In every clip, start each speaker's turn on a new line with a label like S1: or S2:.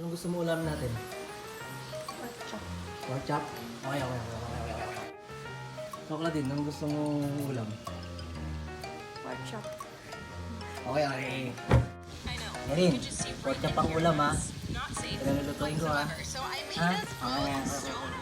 S1: Anong gusto mo ulam natin?
S2: Pork chop.
S1: Pork chop? Okay. So, Claudine, anong gusto mo ulam?
S2: Pork chop.
S1: Okay. Erin, pork chop ang ulam ha. Pinalulutuin ko ha. Ha? Okay.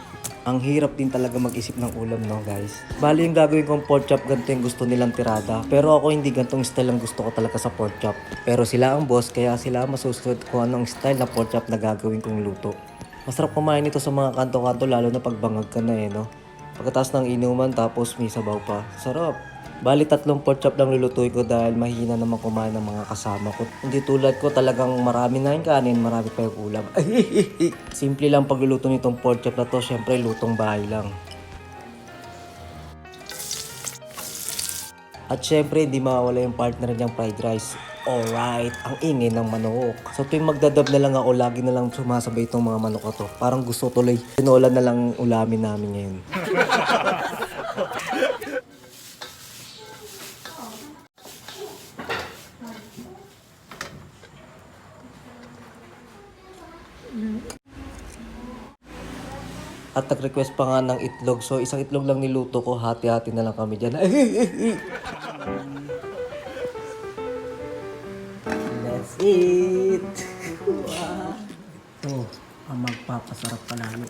S3: Ang hirap din talaga mag-isip ng ulam, no guys. Bali yung gagawin kong pork chop, ganito yung gusto nilang tirada. Pero ako hindi gantong style ang gusto ko talaga sa pork chop. Pero sila ang boss, kaya sila masusunod kung anong style na pork chop na gagawin kong luto. Masarap kumain ito sa mga kanto-kanto, lalo na pagbangag ka na no. Pagkatapos ng inuman, tapos may sabaw pa. Sarap. Bali 3 pork chop lang lulutuin ko dahil mahina naman kumain ng mga kasama ko. Hindi tulad ko talagang marami na yung kanin, marami pa yung ulam. Simple lang pagluluto nitong pork chop na to, syempre lutong bahay lang. At syempre hindi mawawala yung partner niyang fried rice. Alright, ang ingay ng manok. So tuwing magdadab na lang ako, lagi na lang sumasabay itong mga manok ko to. Parang gusto tuloy, tinola na lang ulamin namin ngayon. At nag-request pa nga ng itlog. So, isang itlog lang niluto ko. Hati-hati na lang kami dyan.
S1: Let's eat! Wow. Ito, ang magpapasarap palalo.